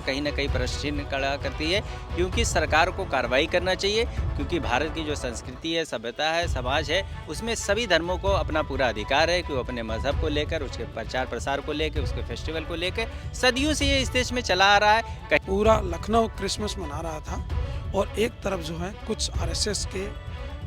कहीं ना कहीं प्रश्न चिन्ह खड़ा करती है, क्योंकि सरकार को कार्रवाई करना चाहिए। क्योंकि भारत की जो संस्कृति है, सभ्यता है, समाज है, उसमें सभी धर्मों को अपना पूरा अधिकार है कि वो अपने मजहब को लेकर, उसके प्रचार प्रसार को लेकर, उसके फेस्टिवल को लेकर सदियों से ये इस देश में चला आ रहा है। पूरा लखनऊ क्रिसमस मना रहा था और एक तरफ जो है कुछ आरएसएस के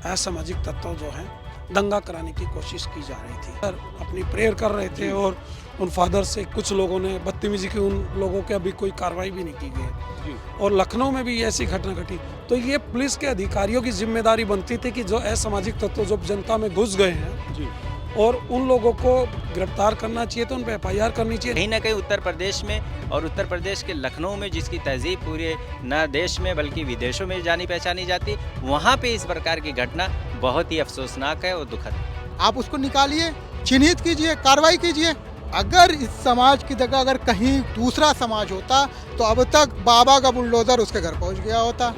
असामाजिक तत्व जो हैं दंगा कराने की कोशिश की जा रही थी। अपनी प्रेयर कर रहे थे और उन फादर से कुछ लोगों ने बदतमीजी की, उन लोगों के अभी कोई कार्रवाई भी नहीं की गई और लखनऊ में भी ऐसी घटना घटी। तो ये पुलिस के अधिकारियों की जिम्मेदारी बनती थी कि जो असामाजिक तत्व जो जनता में घुस गए हैं और उन लोगों को गिरफ्तार करना चाहिए, तो उन पर एफआईआर करनी चाहिए। कहीं ना कहीं उत्तर प्रदेश में और उत्तर प्रदेश के लखनऊ में, जिसकी तहजीब पूरे न देश में बल्कि विदेशों में जानी पहचानी जाती, वहाँ पे इस प्रकार की घटना बहुत ही अफसोसनाक है और दुखद है। आप उसको निकालिए, चिन्हित कीजिए, कार्रवाई कीजिए। अगर इस समाज की जगह अगर कहीं दूसरा समाज होता तो अब तक बाबा का बुलडोजर उसके घर पहुंच गया होता।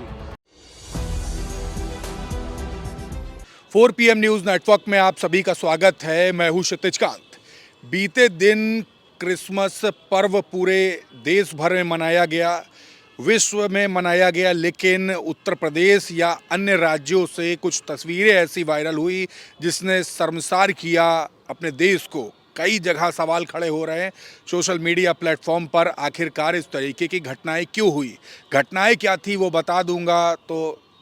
4 PM न्यूज़ नेटवर्क में आप सभी का स्वागत है। मैं हूं क्षितिज कांत। बीते दिन क्रिसमस पर्व पूरे देश भर में मनाया गया, विश्व में मनाया गया, लेकिन उत्तर प्रदेश या अन्य राज्यों से कुछ तस्वीरें ऐसी वायरल हुई जिसने शर्मसार किया अपने देश को। कई जगह सवाल खड़े हो रहे हैं सोशल मीडिया प्लेटफॉर्म पर, आखिरकार इस तरीके की घटनाएं क्यों हुई, घटनाएं क्या थी वो बता दूंगा तो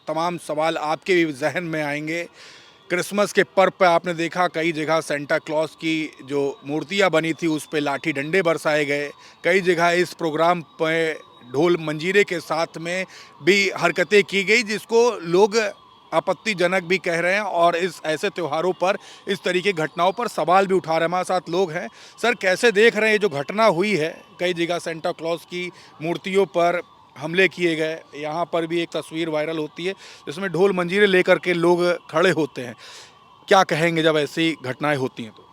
तमाम सवाल आपके भी जहन में आएंगे। क्रिसमस के पर्व पर आपने देखा कई जगह सेंटा क्लॉज की जो मूर्तियां बनी थी उस पर लाठी डंडे बरसाए गए। कई जगह इस प्रोग्राम पर ढोल मंजीरे के साथ में भी हरकतें की गई, जिसको लोग आपत्तिजनक भी कह रहे हैं और इस ऐसे त्योहारों पर, इस तरीके की घटनाओं पर सवाल भी उठा रहे हैं। हमारे साथ लोग हैं। सर, कैसे देख रहे हैं ये जो घटना हुई है? कई जगह सेंटा क्लॉज की मूर्तियों पर हमले किए गए, यहाँ पर भी एक तस्वीर वायरल होती है जिसमें ढोल मंजीरे लेकर के लोग खड़े होते हैं। क्या कहेंगे जब ऐसी घटनाएं होती हैं तो?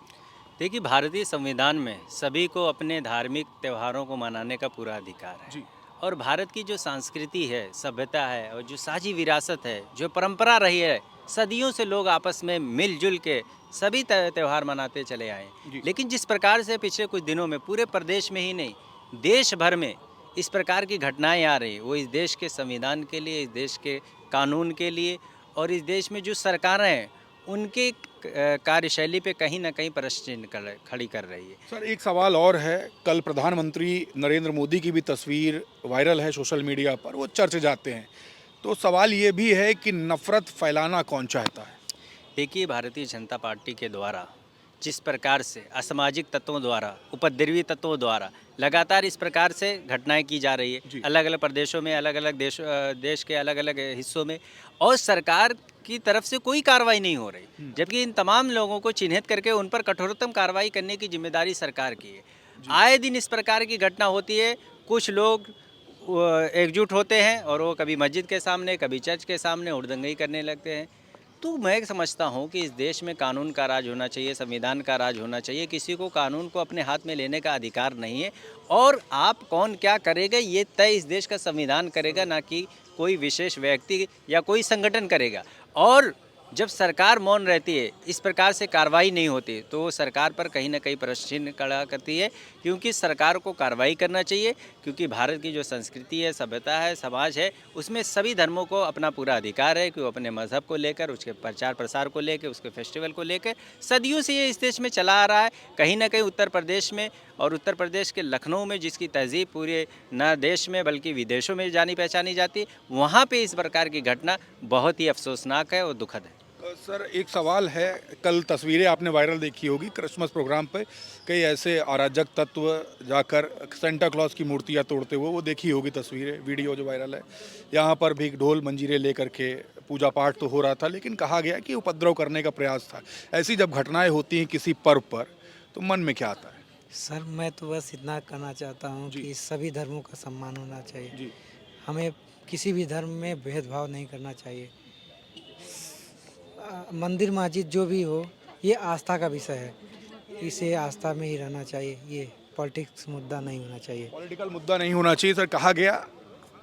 देखिए, भारतीय संविधान में सभी को अपने धार्मिक त्योहारों को मनाने का पूरा अधिकार है। और भारत की जो संस्कृति है, सभ्यता है और जो साझी विरासत है, जो परंपरा रही है, सदियों से लोग आपस में मिलजुल के सभी त्यौहार मनाते चले आए। लेकिन जिस प्रकार से पिछले कुछ दिनों में पूरे प्रदेश में ही नहीं, देश भर में इस प्रकार की घटनाएं आ रही, वो इस देश के संविधान के लिए, इस देश के कानून के लिए और इस देश में जो सरकारें हैं उनके कार्यशैली पे कहीं ना कहीं प्रश्न चिन्ह खड़ी कर रही है। सर, एक सवाल और है। कल प्रधानमंत्री नरेंद्र मोदी की भी तस्वीर वायरल है सोशल मीडिया पर, वो चर्च जाते हैं। तो सवाल ये भी है कि नफरत फैलाना कौन चाहता है? देखिए, भारतीय जनता पार्टी के द्वारा जिस प्रकार से असामाजिक तत्वों द्वारा, उपद्रवी तत्वों द्वारा लगातार इस प्रकार से घटनाएं की जा रही है, अलग अलग प्रदेशों में, अलग अलग देश के अलग अलग हिस्सों में, और सरकार की तरफ से कोई कार्रवाई नहीं हो रही, जबकि इन तमाम लोगों को चिन्हित करके उन पर कठोरतम कार्रवाई करने की जिम्मेदारी सरकार की है। आए दिन इस प्रकार की घटना होती है। कुछ लोग एकजुट होते हैं और वो कभी मस्जिद के सामने, कभी चर्च के सामने हुड़दंगई करने लगते हैं। तो मैं समझता हूँ कि इस देश में कानून का राज होना चाहिए, संविधान का राज होना चाहिए। किसी को कानून को अपने हाथ में लेने का अधिकार नहीं है और आप कौन क्या करेगा ये तय इस देश का संविधान करेगा, ना कि कोई विशेष व्यक्ति या कोई संगठन करेगा। और जब सरकार मौन रहती है, इस प्रकार से कार्रवाई नहीं होती, तो सरकार पर कहीं ना कहीं प्रश्न चिन्ह खड़ा करती है। क्योंकि सरकार को कार्रवाई करना चाहिए, क्योंकि भारत की जो संस्कृति है, सभ्यता है, समाज है, उसमें सभी धर्मों को अपना पूरा अधिकार है कि वो अपने मजहब को लेकर, उसके प्रचार प्रसार को लेकर, उसके फेस्टिवल को लेकर सदियों से ये इस देश में चला आ रहा है। कहीं ना कहीं उत्तर प्रदेश में और उत्तर प्रदेश के लखनऊ में, जिसकी तहजीब पूरे न देश में बल्कि विदेशों में जानी पहचानी जाती, वहाँ पर इस प्रकार की घटना बहुत ही अफसोसनाक है और दुखद है। सर, एक सवाल है। कल तस्वीरें आपने वायरल देखी होगी क्रिसमस प्रोग्राम पे, कई ऐसे अराजक तत्व जाकर सेंटा क्लॉज की मूर्तियां तोड़ते हुए, वो देखी होगी तस्वीरें, वीडियो जो वायरल है। यहाँ पर भी ढोल मंजीरे लेकर के पूजा पाठ तो हो रहा था, लेकिन कहा गया कि उपद्रव करने का प्रयास था। ऐसी जब घटनाएं होती हैं किसी पर्व पर तो मन में क्या आता है? सर, मैं तो बस इतना कहना चाहता हूँ कि सभी धर्मों का सम्मान होना चाहिए। हमें किसी भी धर्म में भेदभाव नहीं करना चाहिए। मंदिर मस्जिद जो भी हो, ये आस्था का विषय है, इसे आस्था में ही रहना चाहिए। ये पॉलिटिक्स मुद्दा नहीं होना चाहिए। पॉलिटिकल मुद्दा नहीं होना चाहिए। सर, कहा गया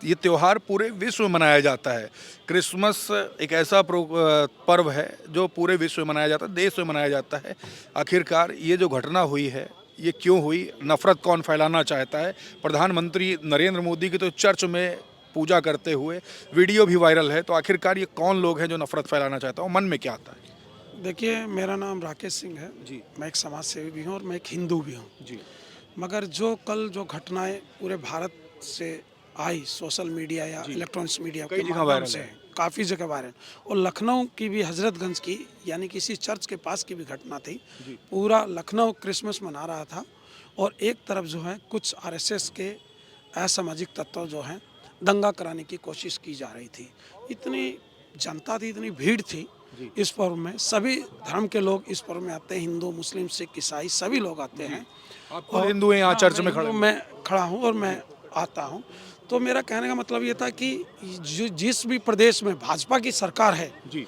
ये त्यौहार पूरे विश्व में मनाया जाता है। क्रिसमस एक ऐसा पर्व है जो पूरे विश्व में मनाया जाता है, देश में मनाया जाता है। आखिरकार ये जो घटना हुई है ये क्यों हुई, नफरत कौन फैलाना चाहता है। प्रधानमंत्री नरेंद्र मोदी की तो चर्च में पूजा करते हुए वीडियो भी वायरल है, तो आखिरकार ये कौन लोग हैं जो नफरत फैलाना चाहता है, मन में क्या आता है? देखिए, मेरा नाम राकेश सिंह है जी। मैं एक समाज सेवी भी हूँ और मैं एक हिंदू भी हूँ। जी मगर जो कल जो घटनाएं पूरे भारत से आई सोशल मीडिया या इलेक्ट्रॉनिक्स मीडिया कई के जगह माध्यम वायरल से, है। काफ़ी जगह वायरल, और लखनऊ की भी हजरतगंज की यानी किसी चर्च के पास की भी घटना थी। पूरा लखनऊ क्रिसमस मना रहा था और एक तरफ जो है कुछ आरएसएस के असामाजिक तत्व जो हैं दंगा कराने की कोशिश की जा रही थी। इतनी जनता थी, इतनी भीड़ थी इस पर्व में। सभी धर्म के लोग इस पर्व में आते हैं, हिंदू मुस्लिम सिख ईसाई सभी लोग आते हैं। आप खुद हिंदू हैं, यहाँ चर्च में खड़े हैं। मैं खड़ा हूँ और मैं आता हूँ। तो मेरा कहने का मतलब ये था कि जिस भी प्रदेश में भाजपा की सरकार है, जी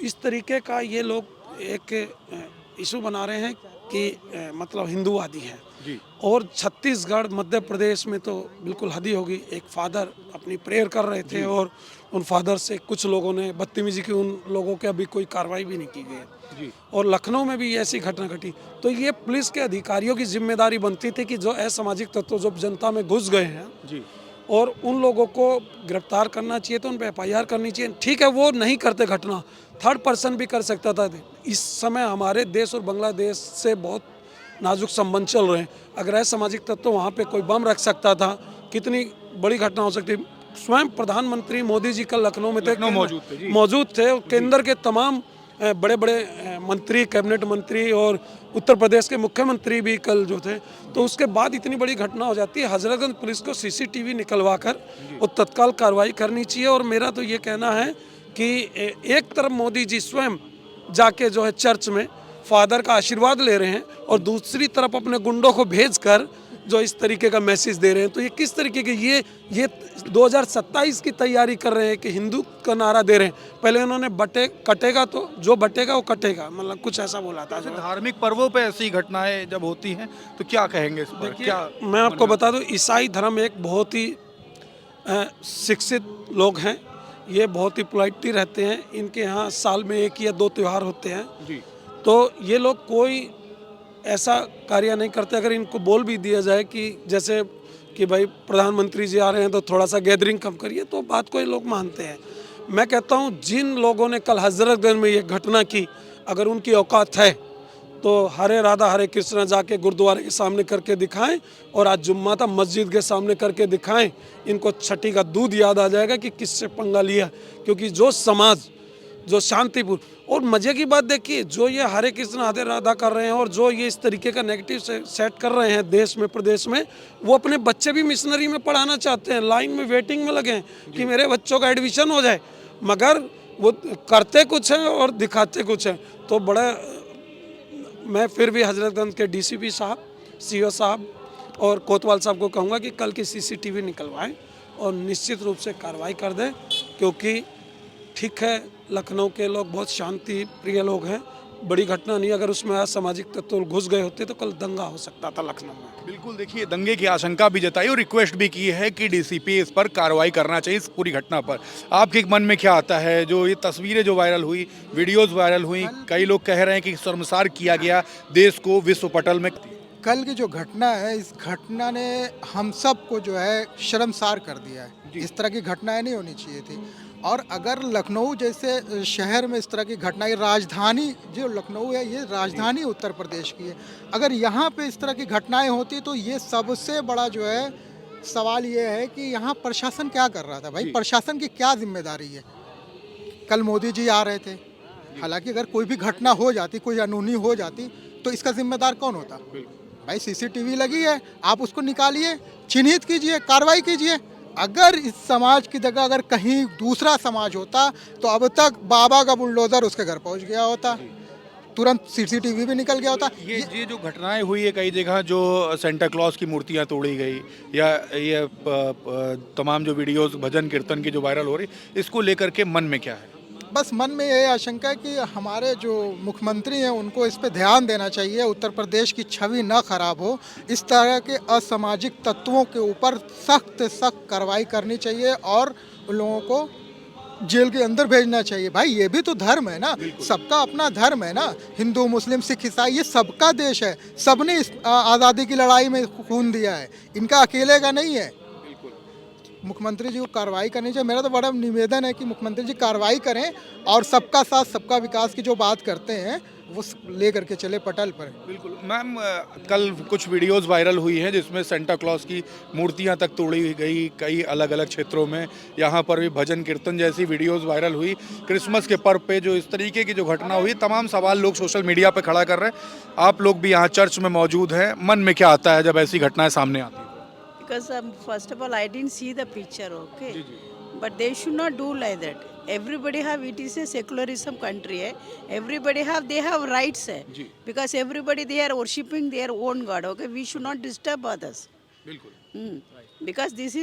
इस तरीके का ये लोग एक इशू बना रहे हैं कि मतलब हिंदूवादी हैं। जी और छत्तीसगढ़ मध्य प्रदेश में तो बिल्कुल हद ही होगी। एक फादर अपनी प्रेयर कर रहे थे और उन फादर से कुछ लोगों ने बदतमीजी की, उन लोगों के अभी कोई कार्रवाई भी नहीं की गई। जी और लखनऊ में भी ऐसी घटना घटी। तो ये पुलिस के अधिकारियों की जिम्मेदारी बनती थी कि जो असामाजिक तत्व जो जनता में घुस गए हैं जी और उन लोगों को गिरफ्तार करना चाहिए, तो उन पर एफआईआर करनी चाहिए। ठीक है, वो नहीं करते घटना, थर्ड पर्सन भी कर सकता था। इस समय हमारे देश और बांग्लादेश से बहुत नाजुक संबंध चल रहे हैं। अगर असामाजिक तत्व वहाँ पे कोई बम रख सकता था, कितनी बड़ी घटना हो सकती। स्वयं प्रधानमंत्री मोदी जी कल लखनऊ में थे, मौजूद थे। केंद्र के तमाम बड़े बड़े मंत्री, कैबिनेट मंत्री और उत्तर प्रदेश के मुख्यमंत्री भी कल जो थे। तो उसके बाद इतनी बड़ी घटना हो जाती है। हजरतगंज पुलिस को सीसीटीवी निकलवा कर और तत्काल कार्रवाई करनी चाहिए। और मेरा तो ये कहना है कि एक तरफ मोदी जी स्वयं जाके जो है चर्च में फादर का आशीर्वाद ले रहे हैं और दूसरी तरफ अपने गुंडों को भेजकर जो इस तरीके का मैसेज दे रहे हैं। तो ये किस तरीके के, ये 2027 की तैयारी कर रहे हैं कि हिंदू का नारा दे रहे हैं। पहले उन्होंने कटेगा तो जो बटेगा वो कटेगा, मतलब कुछ ऐसा बोला था। धार्मिक पर्वों पे ऐसी घटनाएं जब होती हैं तो क्या कहेंगे इस पर? क्या मैं आपको बता दूं, ईसाई धर्म एक बहुत ही शिक्षित लोग हैं। ये बहुत ही पोलाइटली रहते हैं। इनके यहाँ साल में 1 या 2 त्यौहार होते हैं। जी तो ये लोग कोई ऐसा कार्य नहीं करते। अगर इनको बोल भी दिया जाए कि जैसे कि भाई प्रधानमंत्री जी आ रहे हैं तो थोड़ा सा गैदरिंग कम करिए, तो बात को ये लोग मानते हैं। मैं कहता हूँ जिन लोगों ने कल हजरतगंज में ये घटना की, अगर उनकी औकात है तो हरे राधा हरे कृष्णा जाके गुरुद्वारे के सामने करके दिखाएं और आज जुम्मा था मस्जिद के सामने करके दिखाएं। इनको छठी का दूध याद आ जाएगा कि किससे पंगा लिया। क्योंकि जो समाज जो शांतिपूर्ण, और मजे की बात देखिए, जो ये हरे कृष्ण हरे राधा कर रहे हैं और जो ये इस तरीके का नेगेटिव सेट कर रहे हैं देश में प्रदेश में, वो अपने बच्चे भी मिशनरी में पढ़ाना चाहते हैं। लाइन में वेटिंग में लगे हैं कि मेरे बच्चों का एडमिशन हो जाए, मगर वो करते कुछ हैं और दिखाते कुछ हैं। तो बड़ा मैं फिर भी हजरतगंज के डीसीपी साहब, सीओ साहब और कोतवाल साहब को कहूँगा कि कल की सीसीटीवी निकलवाएं और निश्चित रूप से कार्रवाई कर दें। क्योंकि ठीक है, लखनऊ के लोग बहुत शांति प्रिय लोग हैं, बड़ी घटना नहीं। अगर उसमें असामाजिक तत्व घुस गए होते तो कल दंगा हो सकता था लखनऊ में। बिल्कुल, देखिए दंगे की आशंका भी जताई और रिक्वेस्ट भी की है कि डीसीपी इस पर कार्रवाई करना चाहिए, इस पूरी घटना पर। आपके मन में क्या आता है? जो ये तस्वीरें जो वायरल हुई, वीडियोस वायरल हुई, कई लोग कह रहे हैं कि शर्मसार किया गया देश को विश्व पटल में। कल की जो घटना है, इस घटना ने हम सब को जो है शर्मसार कर दिया है। इस तरह की घटनाएं नहीं होनी चाहिए थी। और अगर लखनऊ जैसे शहर में इस तरह की घटनाएं, राजधानी जो लखनऊ है ये राजधानी उत्तर प्रदेश की है, अगर यहाँ पे इस तरह की घटनाएं होती तो ये सबसे बड़ा जो है सवाल ये है कि यहाँ प्रशासन क्या कर रहा था। भाई प्रशासन की क्या जिम्मेदारी है? कल मोदी जी आ रहे थे, हालांकि अगर कोई भी घटना हो जाती, कोई अनहोनी हो जाती तो इसका जिम्मेदार कौन होता? भाई सीसीटीवी लगी है, आप उसको निकालिए, चिन्हित कीजिए, कार्रवाई कीजिए। अगर इस समाज की जगह अगर कहीं दूसरा समाज होता तो अब तक बाबा का बुलडोजर उसके घर पहुंच गया होता, तुरंत सीसीटीवी भी निकल गया होता। ये जो घटनाएं हुई है, कई जगह जो सेंटा क्लॉज की मूर्तियां तोड़ी गई या ये तमाम जो वीडियोस भजन कीर्तन की जो वायरल हो रही, इसको लेकर के मन में क्या है? बस मन में ये आशंका है कि हमारे जो मुख्यमंत्री हैं उनको इस पे ध्यान देना चाहिए, उत्तर प्रदेश की छवि न खराब हो। इस तरह के असामाजिक तत्वों के ऊपर सख्त कार्रवाई करनी चाहिए और उन लोगों को जेल के अंदर भेजना चाहिए। भाई ये भी तो धर्म है ना, सबका अपना धर्म है ना। हिंदू, मुस्लिम, सिख, ईसाई ये सबका देश है, सबने इस आज़ादी की लड़ाई में खून दिया है, इनका अकेले का नहीं है। मुख्यमंत्री जी को कार्रवाई करनी चाहिए। मेरा तो बड़ा निवेदन है कि मुख्यमंत्री जी कार्रवाई करें और सबका साथ सबका विकास की जो बात करते हैं वो ले करके चले पटल पर। बिल्कुल मैम, कल कुछ वीडियोस वायरल हुई हैं जिसमें सेंटा क्लॉज की मूर्तियां तक तोड़ी गई कई अलग अलग क्षेत्रों में। यहाँ पर भी भजन कीर्तन जैसी वीडियोस वायरल हुई। क्रिसमस के पर्व पे जो इस तरीके की जो घटना हुई, तमाम सवाल लोग सोशल मीडिया पे खड़ा कर रहे हैं। आप लोग भी यहाँ चर्च में मौजूद हैं, मन में क्या आता है जब ऐसी घटनाएं सामने आती हैं? Because first of all, I didn't see the picture, okay? But they should not do like that. Everybody have, it is a secularism country, eh? Everybody have, they have rights, eh? Because everybody they are worshipping their own God, okay? We should not disturb others. Because this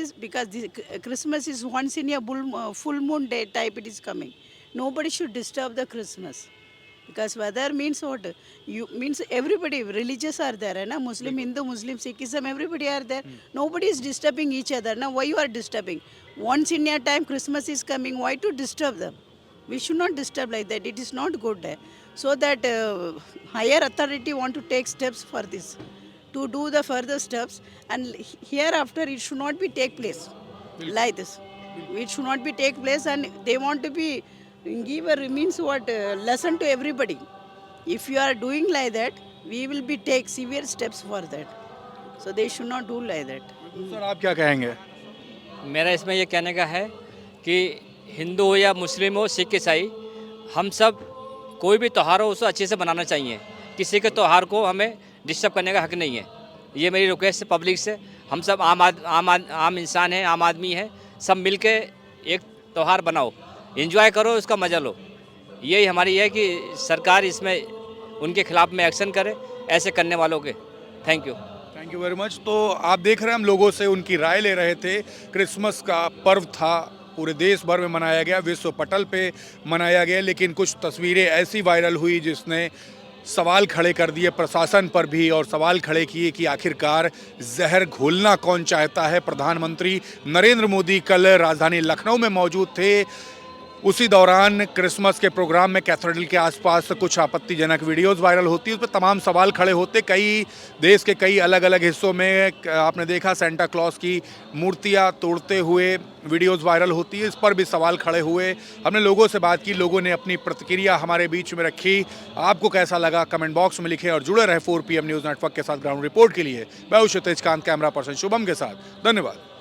Christmas is once in a full moon day type it is coming. Nobody should disturb the Christmas. Because weather means what? You means everybody, religious are there, na? Muslim, Hindu, Muslim, Sikhism, everybody are there. Nobody is disturbing each other. Now why you are disturbing? Once in a time Christmas is coming, why to disturb them? We should not disturb like that. It is not good. So that higher authority want to take steps for this, to do the further steps, and hereafter it should not be take place like this. It should not be take place, and they want to be give a means what lesson to everybody. If you are doing like that, we will be take severe steps for that. So they should not do like that. Sir आप क्या कहेंगे? मेरा इसमें ये कहने का है कि हिंदू हो या मुस्लिम हो, सिख, ईसाई, हम सब कोई भी त्यौहार हो उसे अच्छे से मनाना चाहिए। किसी के त्यौहार को हमें डिस्टर्ब करने का हक नहीं है। ये मेरी रिक्वेस्ट है पब्लिक से। हम सब आम इंसान हैं, आम आदमी हैं, सब मिल के एक त्यौहार बनाओ, एंजॉय करो, उसका मजा लो। यही हमारी है कि सरकार इसमें उनके खिलाफ में एक्शन करे, ऐसे करने वालों के। Thank you very much. तो आप देख रहे हैं, हम लोगों से उनकी राय ले रहे थे। क्रिसमस का पर्व था, पूरे देश भर में मनाया गया, विश्व पटल पे मनाया गया, लेकिन कुछ तस्वीरें ऐसी वायरल हुई जिसने सवाल खड़े कर दिए प्रशासन पर भी, और सवाल खड़े किए कि आखिरकार जहर घोलना कौन चाहता है। प्रधानमंत्री नरेंद्र मोदी कल राजधानी लखनऊ में मौजूद थे। उसी दौरान क्रिसमस के प्रोग्राम में कैथेड्रल के आसपास कुछ आपत्तिजनक वीडियोस वायरल होती है, उस पर तमाम सवाल खड़े होते। कई देश के कई अलग अलग हिस्सों में आपने देखा सेंटा क्लॉज की मूर्तियां तोड़ते हुए वीडियोस वायरल होती है, इस पर भी सवाल खड़े हुए। हमने लोगों से बात की, लोगों ने अपनी प्रतिक्रिया हमारे बीच में रखी। आपको कैसा लगा कमेंट बॉक्स में लिखें और जुड़े रहे 4 PM न्यूज़ नेटवर्क के साथ। ग्राउंड रिपोर्ट के लिए मैं हूं क्षितिज कांत, कैमरा पर्सन शुभम के साथ। धन्यवाद।